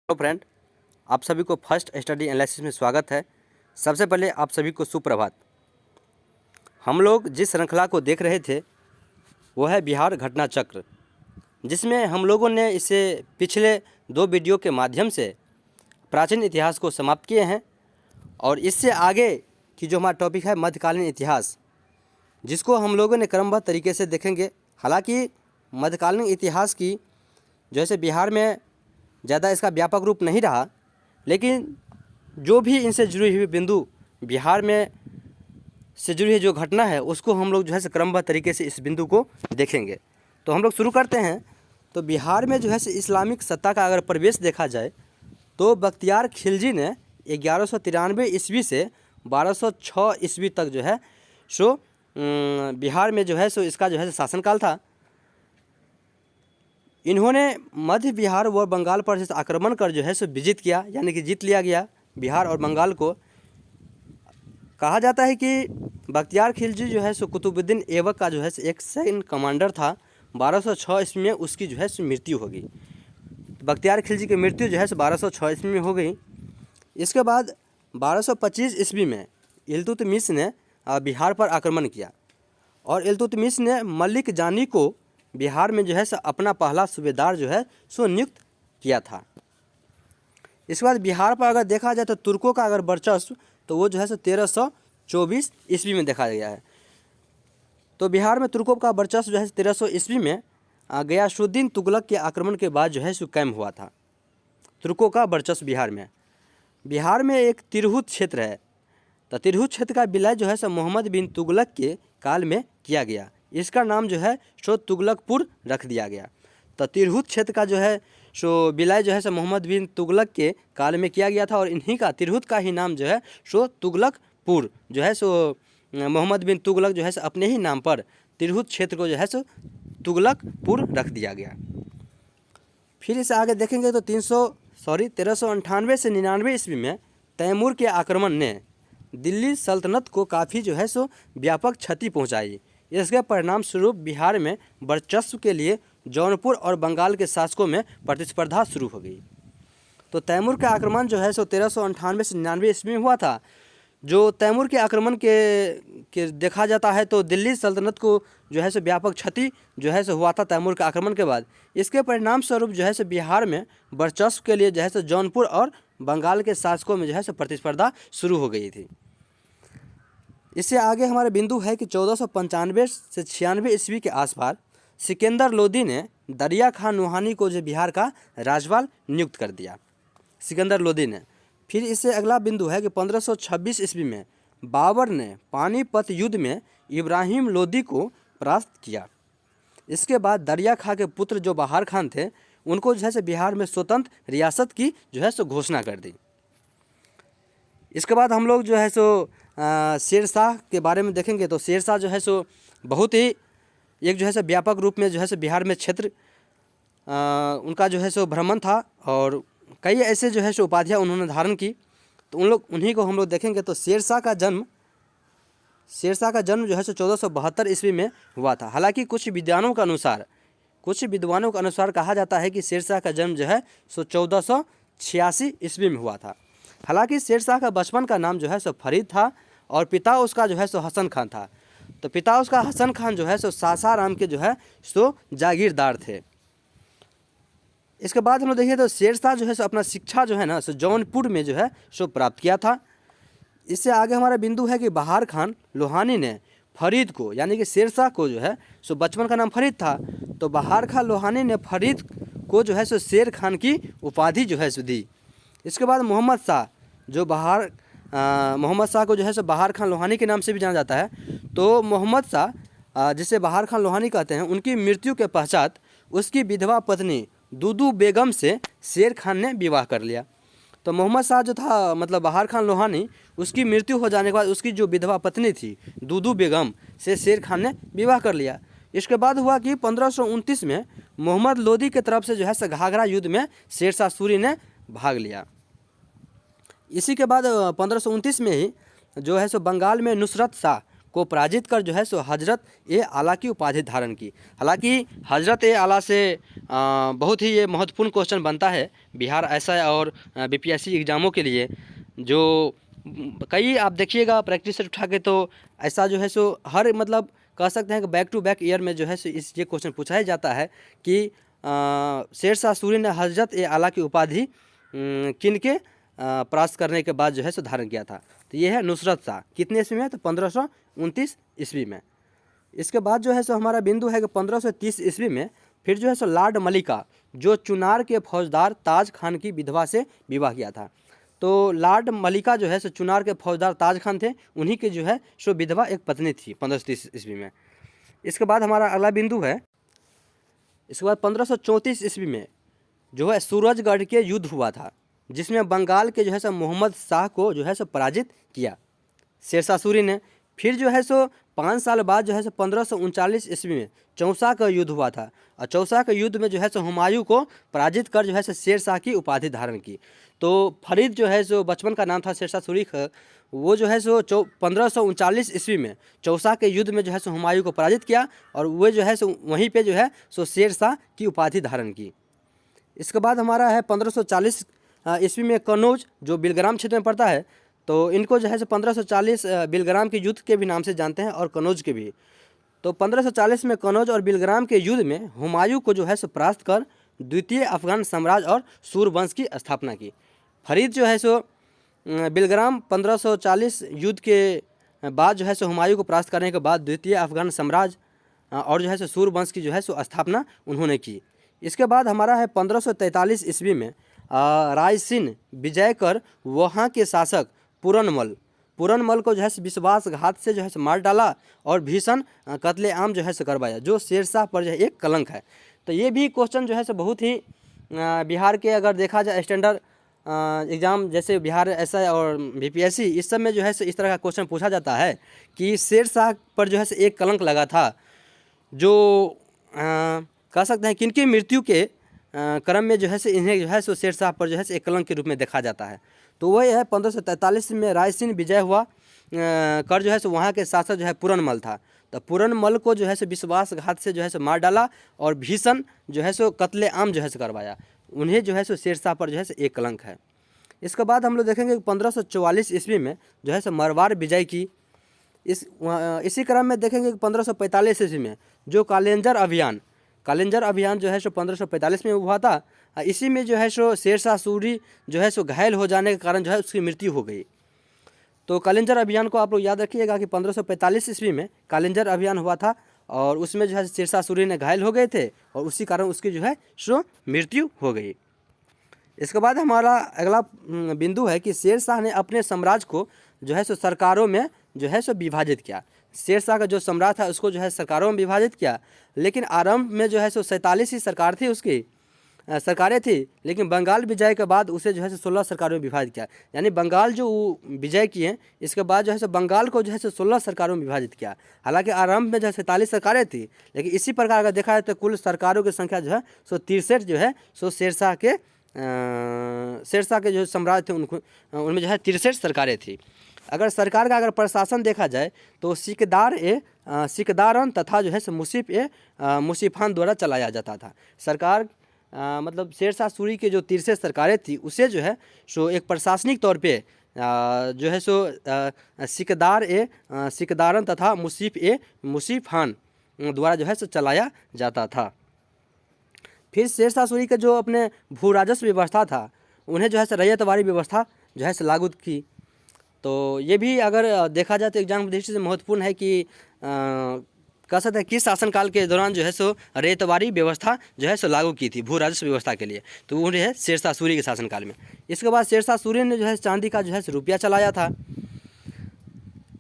Hello friend, आप सभी को फर्स्ट स्टडी एनालिसिस में स्वागत है। सबसे पहले आप सभी को सुप्रभात। हम लोग जिस श्रृंखला को देख रहे थे वो है बिहार घटना चक्र, जिसमें हम लोगों ने इसे पिछले 2 वीडियो के माध्यम से प्राचीन इतिहास को समाप्त किए हैं और इससे आगे की जो हमारा टॉपिक है मध्यकालीन इतिहास, जिसको हम लोगों ने क्रमबद्ध तरीके से देखेंगे। हालांकि मध्यकालीन इतिहास की जैसे बिहार में ज़्यादा इसका व्यापक रूप नहीं रहा, लेकिन जो भी इनसे जुड़ी हुई बिंदु बिहार में से जुड़ी हुई जो घटना है उसको हम लोग जो है क्रमबद्ध तरीके से इस बिंदु को देखेंगे। तो हम लोग शुरू करते हैं। तो बिहार में जो है इस्लामिक सत्ता का अगर प्रवेश देखा जाए तो बख्तियार खिलजी ने 1193 ईस्वी से 1206 ईस्वी तक जो है बिहार में जो है इसका जो है शासनकाल था। इन्होंने मध्य बिहार व बंगाल पर आक्रमण कर जो है विजित किया, यानी कि जीत लिया गया बिहार और बंगाल को। कहा जाता है कि बख्तियार खिलजी जो है कुतुबुद्दीन ऐबक का जो है एक सैन्य कमांडर था। 1206 ईस्वी में उसकी जो है मृत्यु हो गई। बख्तियार खिलजी की मृत्यु जो है 1206 ईस्वी में हो गई। इसके बाद 1225 ईस्वी में इल्तुतमिश ने बिहार पर आक्रमण किया और इल्तुतमिश ने मलिक जानी को बिहार में जो है अपना पहला सूबेदार जो है नियुक्त किया था। इसके बाद बिहार पर अगर देखा जाए तो तुर्कों का अगर वर्चस्व तो वो जो है 1324 ईस्वी में देखा गया है। तो बिहार में तुर्कों का वर्चस्व जो है 1300 ईस्वी में गयासुद्दीन तुगलक के आक्रमण के बाद जो है कायम हुआ था तुर्कों का वर्चस्व बिहार में एक तिरहुत क्षेत्र है। तो तिरहुत क्षेत्र का विलय जो है मोहम्मद बिन तुगलक के काल में किया गया। इसका नाम जो है तुगलकपुर रख दिया गया। तो तिरहुत क्षेत्र का जो है विलय जो है मोहम्मद बिन तुगलक के काल में किया गया था और इन्हीं का तिरहुत का ही नाम जो है तुगलकपुर जो है मोहम्मद बिन तुगलक जो है अपने ही नाम पर तिरहुत क्षेत्र को जो है तुगलकपुर रख दिया गया। फिर इसे आगे देखेंगे तो 1398 से 99 ईस्वी में तैमूर के आक्रमण ने दिल्ली सल्तनत को काफ़ी जो है व्यापक क्षति पहुंचाई। इसके परिणाम स्वरूप बिहार में वर्चस्व के लिए जौनपुर और बंगाल के शासकों में प्रतिस्पर्धा शुरू हो गई। तो तैमूर का आक्रमण जो है 1398 से 99 ईस्वी में हुआ था। जो तैमूर के आक्रमण के देखा जाता है तो दिल्ली सल्तनत को जो है व्यापक क्षति जो है हुआ था तैमूर के आक्रमण के बाद। इसके परिणाम स्वरूप जो है बिहार में वर्चस्व के लिए जो है जौनपुर और बंगाल के शासकों में जो है प्रतिस्पर्धा शुरू हो गई थी। इससे आगे हमारा बिंदु है कि 1495 से 96 ईस्वी के आसपास सिकंदर लोदी ने दरिया खान नूहानी को जो बिहार का राज्यपाल नियुक्त कर दिया, सिकंदर लोदी ने। फिर इससे अगला बिंदु है कि 1526 ईस्वी में बाबर ने पानीपत युद्ध में इब्राहिम लोदी को परास्त किया। इसके बाद दरिया खां के पुत्र जो बहार खान थे उनको जो है बिहार में स्वतंत्र रियासत की जो है घोषणा कर दी। इसके बाद हम लोग जो है शेर शाह के बारे में देखेंगे। तो शेर शाह जो है बहुत ही एक जो है व्यापक रूप में जो है बिहार में क्षेत्र उनका जो है भ्रमण था और कई ऐसे जो है उपाधियाँ उन्होंने धारण की। तो उन्हीं को हम लोग देखेंगे। तो शेर शाह का जन्म जो है 1472 ईस्वी में हुआ था। हालांकि कुछ विद्वानों के अनुसार कहा जाता है कि शेर शाह का जन्म जो है 1486 ईस्वी में हुआ था। हालांकि शेर शाह का बचपन का नाम जो है फरीद था और पिता उसका जो है हसन खान था। तो पिता उसका हसन खान जो है सासाराम के जो है जागीरदार थे। इसके बाद हम लोग देखिए तो शेर शाह जो है अपना शिक्षा जो है ना जौनपुर में जो है प्राप्त किया था। इससे आगे हमारा बिंदु है कि बहार खान लोहानी ने फरीद को, यानी कि शेर शाह को जो है बचपन का नाम फरीद था, तो बहार खान लोहानी ने फरीद को जो है शेर खान की उपाधि जो है दी। इसके बाद मोहम्मद शाह को जो है बहार खान लोहानी के नाम से भी जाना जाता है। तो मोहम्मद शाह जिसे बहार खान लोहानी कहते हैं, उनकी मृत्यु के पश्चात उसकी विधवा पत्नी दूदू बेगम से शेर खान ने विवाह कर लिया। तो मोहम्मद शाह जो था मतलब बहार खान लोहानी, उसकी मृत्यु हो जाने के बाद उसकी जो विधवा पत्नी थी दूदू बेगम से शेर खान ने विवाह कर लिया। इसके बाद हुआ कि 1529 में मोहम्मद लोदी के तरफ से जो है घाघरा युद्ध में शेर शाह सूरी ने भाग लिया। इसी के बाद 1529 में ही जो है बंगाल में नुसरत शाह को पराजित कर जो है सो हजरत ए आला की उपाधि धारण की। हालांकि हजरत ए आला से बहुत ही ये महत्वपूर्ण क्वेश्चन बनता है बिहार एसआई और बीपीएससी एग्ज़ामों के लिए, जो कई आप देखिएगा प्रैक्टिस सेट उठा के, तो ऐसा जो है सो हर मतलब कह सकते हैं कि बैक टू बैक ईयर में जो है सो इस ये क्वेश्चन पूछा ही जाता है कि शेरशाह सूरी ने हजरत ए आला की उपाधि किन के परास्त करने के बाद जो है सो धारण किया था। तो ये है नुसरत शाह, कितने ईस्वी में, तो 1529 ईस्वी में। इसके बाद जो है सो हमारा बिंदु है कि 1530 ईस्वी में फिर जो है सो लॉर्ड मलिका, जो चुनार के फौजदार ताज खान की विधवा से विवाह किया था। तो लॉर्ड मलिका जो है सो चुनार के फौजदार ताज खान थे, उन्हीं के जो है सो विधवा एक पत्नी थी 1530 ईस्वी में। इसके बाद हमारा अगला बिंदु है, इसके बाद 1534 ईस्वी में जो है सूरजगढ़ के युद्ध हुआ था, जिसमें बंगाल के जो है सो मोहम्मद शाह को जो है सो पराजित किया शेरशाह सूरी ने। फिर जो है सो 5 साल बाद जो है सो 1539 ईस्वी में चौसा का युद्ध हुआ था, और चौसा के युद्ध में जो है सो हुमायूं को पराजित कर जो है सो शेरशाह की उपाधि धारण की। तो फरीद जो है सो बचपन का नाम था शेरशाह सूरी का, वो जो है सो 1539 ईस्वी में चौसा के युद्ध में जो है सो हुमायूं को पराजित किया, और वो जो है सो वहीं पे जो है सो शेरशाह की उपाधि धारण की। इसके बाद हमारा है 1540 ईस्वी में कनौज, जो बिलग्राम क्षेत्र में पड़ता है, तो इनको जो है सो 1540 बिलग्राम के युद्ध के भी नाम से जानते हैं और कनौज के भी। तो 1540 में कनौज और बिलग्राम के युद्ध में हुमायूं को जो है सो परास्त कर द्वितीय अफगान साम्राज्य और सूरवंश की स्थापना की। फरीद जो है सो बिलग्राम 1540 युद्ध के बाद जो है सो हुमायूं को परास्त करने के बाद द्वितीय अफगान साम्राज्य और जो है सो सूरवंश की जो है सो स्थापना उन्होंने की। इसके बाद हमारा है 1543 ईस्वी में रायसीन विजय कर वहाँ के शासक पूरनमल को जो है विश्वासघात से जो है मार डाला और भीषण कत्लेआम जो है करवाया, जो शेरशाह पर जो है एक कलंक है। तो ये भी क्वेश्चन जो है बहुत ही बिहार के अगर देखा जाए स्टैंडर्ड एग्ज़ाम जैसे बिहार एसआई और बीपीएससी, इस सब में जो है इस तरह का क्वेश्चन पूछा जाता है कि शेरशाह पर जो है एक कलंक लगा था, जो कह सकते हैं किनकी मृत्यु के क्रम में जो है इन्हें जो है सो शेरशाह पर जो है एक कलंक के रूप में देखा जाता है। तो वही है 1543 में रायसीन विजय हुआ कर जो है सो वहाँ के शासक जो है पूरनमल था। तो पूरनमल को जो है सो विश्वासघात से जो है सो मार डाला और भीषण जो है सो कत्लेआम जो है सो करवाया। उन्हें जो है सो शेरशाह पर जो है एक कलंक है। इसके बाद हम लोग देखेंगे 1544 ईस्वी में जो है सो मरवाड़ विजय की। इसी क्रम में देखेंगे 1545 ईस्वी में जो कालेंजर अभियान जो है सो 1545 में हुआ था। इसी में जो है सो शेरशाह सूरी जो है सो घायल हो जाने के कारण जो है उसकी मृत्यु हो गई। तो कालेंजर अभियान को आप लोग याद रखिएगा कि 1545 ईस्वी में कालेंजर अभियान हुआ था, और उसमें जो है शेरशाह सूरी ने घायल हो गए थे और उसी कारण उसकी जो है सो मृत्यु हो गई। इसके बाद हमारा अगला बिंदु है कि शेरशाह ने अपने साम्राज्य को जो है सो सरकारों में जो है सो विभाजित किया। शेरशाह का जो सम्राट था उसको जो है सरकारों में विभाजित किया, लेकिन आरंभ में जो है सो 47 ही सरकार थी, उसकी सरकारें थी, लेकिन बंगाल विजय के बाद उसे जो है 16 सरकारों में विभाजित किया। यानी बंगाल जो विजय किए इसके बाद जो है सो बंगाल को जो है 16 सरकारों में विभाजित किया। हालांकि आरंभ में जो है 47 सरकारें थी, लेकिन इसी प्रकार अगर देखा जाए तो कुल सरकारों की संख्या जो है सो 63 जो है सो शेरशाह के जो सम्राट थे उनमें जो है 63 सरकारें थी। अगर सरकार का अगर प्रशासन देखा जाए तो सिकदारन तथा जो है सो मुसीफान द्वारा चलाया जाता था। सरकार मतलब शेरशाह सूरी के जो 63 सरकारें थी उसे जो है सो एक प्रशासनिक तौर पे जो है सो सिकदारन तथा मुसीफान द्वारा जो है सो चलाया जाता था। फिर शेरशाह सूरी के जो अपने भू राजस्व व्यवस्था था उन्हें जो है रैयतवारी व्यवस्था जो है लागू की। तो ये भी अगर देखा जाए तो एग्जाम दृष्टि से महत्वपूर्ण है कि कह सकते हैं किस शासनकाल के दौरान जो है सो रैयतवारी व्यवस्था जो है सो लागू की थी भू राजस्व व्यवस्था के लिए, तो वो है शेरशाह सूरी के शासनकाल में। इसके बाद शेरशाह सूरी ने जो है चांदी का जो है रुपया चलाया था।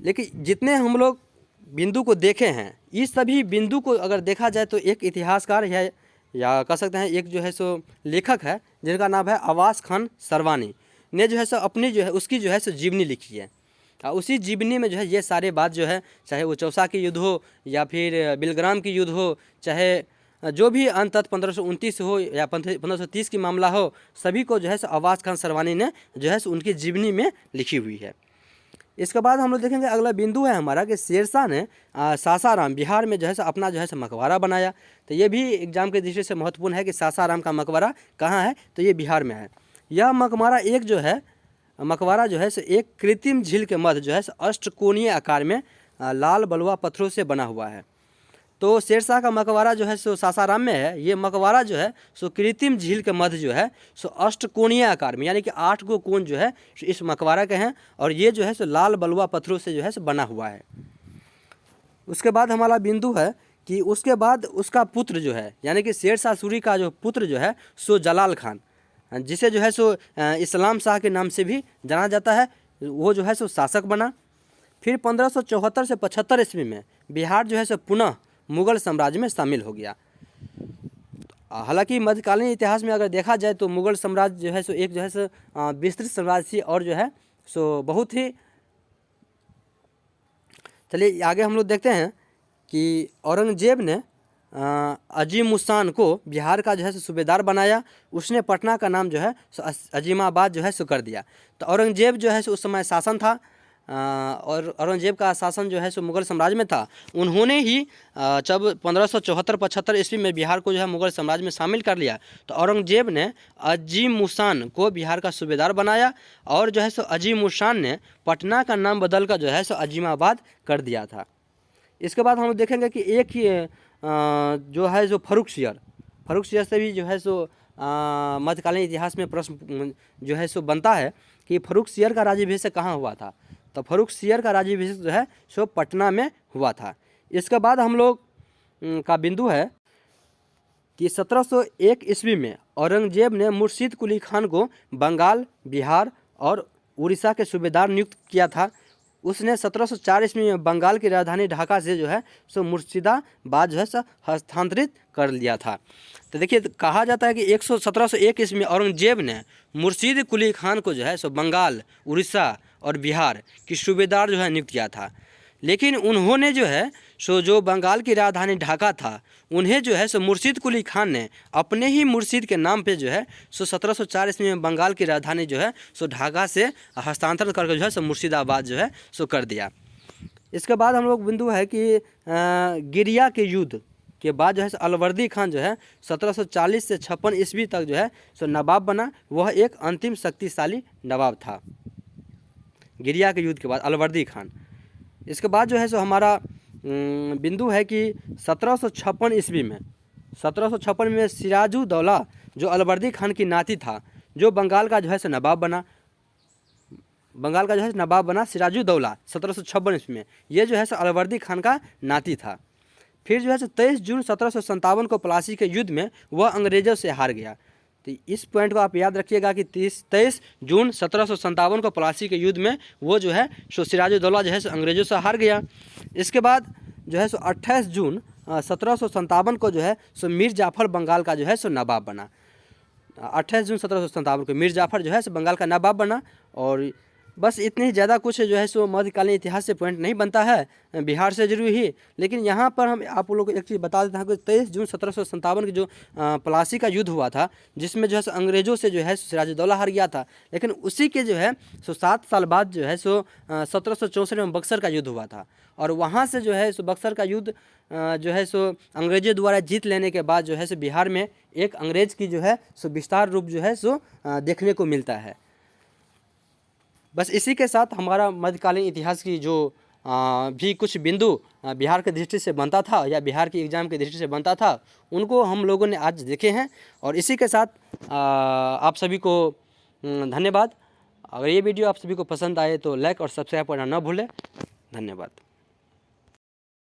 लेकिन जितने हम लोग बिंदु को देखे हैं, इस सभी बिंदु को अगर देखा जाए तो एक इतिहासकार है या कह सकते हैं एक जो है सो लेखक है जिनका नाम है अब्बास खान सरवानी ने जो है सो अपनी जो है उसकी जो है सो जीवनी लिखी है। उसी जीवनी में जो है ये सारे बात जो है, चाहे वो चौसा की युद्ध हो या फिर बिलग्राम की युद्ध हो, चाहे जो भी अंततः 1529 हो या 1530 की मामला हो, सभी को जो है सो अब्बास खान सरवानी ने जो है सो उनकी जीवनी में लिखी हुई है। इसके बाद हम लोग देखेंगे अगला बिंदु है हमारा कि शेरशाह ने सासाराम बिहार में जो है सो अपना जो है सो मकबरा बनाया। तो ये भी एग्जाम के दृष्टि से महत्वपूर्ण है कि सासाराम का मकबरा कहाँ है, तो ये बिहार में है। यह मकबरा एक जो है मकबरा जो है सो एक कृत्रिम झील के मध्य जो है सो अष्टकोणीय आकार में लाल बलुआ पत्थरों से बना हुआ है। तो शेरशाह का मकबरा जो है सो सासाराम में है। ये मकबरा जो है सो कृत्रिम झील के मध्य जो है सो अष्टकोणीय आकार में, यानी कि 8 गो कोण जो है इस मकबरा के हैं, और ये जो है सो लाल बलुआ पत्थरों से जो है सो बना हुआ है। उसके बाद हमारा बिंदु है कि उसके बाद उसका पुत्र जो है, यानी कि शेरशाह सूरी का जो पुत्र जो है सो जलाल खान, जिसे जो है सो इस्लाम शाह के नाम से भी जाना जाता है, वो जो है सो शासक बना। फिर 1574 से 75 ईस्वी में बिहार जो है सो पुनः मुग़ल साम्राज्य में शामिल हो गया। हालांकि मध्यकालीन इतिहास में अगर देखा जाए तो मुग़ल साम्राज्य जो है सो एक जो है सो विस्तृत साम्राज्य थी, और जो है सो बहुत ही। चलिए आगे हम लोग देखते हैं कि औरंगजेब ने अजीमुशान को बिहार का जो है सो सूबेदार बनाया। उसने पटना का नाम जो है सो अजीमाबाद जो है सो कर दिया। तो औरंगजेब जो है सो उस समय शासन था, और औरंगजेब का शासन जो है सो मुग़ल साम्राज्य में था। उन्होंने ही जब 1574-75 ईस्वी में बिहार को जो है मुग़ल साम्राज्य में शामिल कर लिया, तो औरंगजेब ने अजीमुशान को बिहार का सूबेदार बनाया, और जो है सो अजीमुशान ने पटना का नाम बदल कर जो है सो अजीमाबाद कर दिया था। इसके बाद हम देखेंगे कि एक ही जो है जो फर्रुख सियर से भी जो है सो मध्यकालीन इतिहास में प्रश्न जो है सो बनता है कि फर्रुख सियर का राज्याभिषेक कहाँ हुआ था। तो फर्रुख सियर का राज्याभिषेक जो है सो पटना में हुआ था। इसके बाद हम लोग का बिंदु है कि 1701 ईस्वी में औरंगजेब ने मुर्शीद कुली खान को बंगाल, बिहार और उड़ीसा के सूबेदार नियुक्त किया था। उसने 1704 ईस्वी में बंगाल की राजधानी ढाका से जो है सो मुर्शिदाबाद जो है सो हस्तांतरित कर लिया था। तो देखिए कहा जाता है कि 1701 ईस्वी में औरंगजेब ने मुर्शीद कुली खान को जो है सो बंगाल, उड़ीसा और बिहार की सूबेदार जो है नियुक्त किया था। लेकिन उन्होंने जो है सो जो बंगाल की राजधानी ढाका था, उन्हें जो है सो मुर्शीद कुली खान ने अपने ही मुर्शीद के नाम पे जो है सो 1704 ईस्वी में बंगाल की राजधानी जो है सो ढाका से हस्तांतरित करके जो है सो मुर्शिदाबाद जो है सो कर दिया। इसके बाद हम लोग बिंदु है कि गिरिया के युद्ध के बाद जो है अलवर्दी खान जो है 1740 से 56 ईस्वी तक जो है सो नवाब बना। वह एक अंतिम शक्तिशाली नवाब था गिरिया के युद्ध के बाद अलवर्दी खान। इसके बाद जो है सो हमारा बिंदु है कि 1756 ईस्वी में 1756 में सिराजुद्दौला जो अलवर्दी खान की नाती था, जो बंगाल का जो है सो नवाब बना सिराजुद्दौला 1756 ईस्वी में। ये जो है सो अलवर्दी खान का नाती था। फिर जो है 23 जून 1757 को प्लासी के युद्ध में वह अंग्रेज़ों से हार गया। तो इस पॉइंट को आप याद रखिएगा कि 23 जून 1757 को प्लासी के युद्ध में वो जो है सो सिराजुद्दौला जो है सो अंग्रेज़ों से हार गया। इसके बाद जो है सो 28 जून 1757 को जो है सो मीर जाफ़र बंगाल का जो है सो नवाब बना। 28 जून 1757 को मीर जाफ़र जो है सो बंगाल का नवाब बना। और बस इतने ही ज़्यादा कुछ जो है सो मध्यकालीन इतिहास से पॉइंट नहीं बनता है बिहार से जरूरी ही। लेकिन यहाँ पर हम आप लोगों को एक चीज़ बता देते हैं कि 23 जून 1757 की जो प्लासी का युद्ध हुआ था, जिसमें जो है सो अंग्रेज़ों से जो है सिराजुद्दौला हार गया था। लेकिन उसी के जो है सो 7 साल बाद जो है सो 1764 में बक्सर का युद्ध हुआ था, और वहाँ से जो है सो बक्सर का युद्ध जो है सो अंग्रेज़ों द्वारा जीत लेने के बाद जो है सो बिहार में एक अंग्रेज़ की जो है सो विस्तार रूप जो है सो देखने को मिलता है। बस इसी के साथ हमारा मध्यकालीन इतिहास की जो भी कुछ बिंदु बिहार के दृष्टि से बनता था या बिहार की एग्ज़ाम के दृष्टि से बनता था, उनको हम लोगों ने आज देखे हैं। और इसी के साथ आप सभी को धन्यवाद। अगर ये वीडियो आप सभी को पसंद आए तो लाइक और सब्सक्राइब करना न भूलें। धन्यवाद।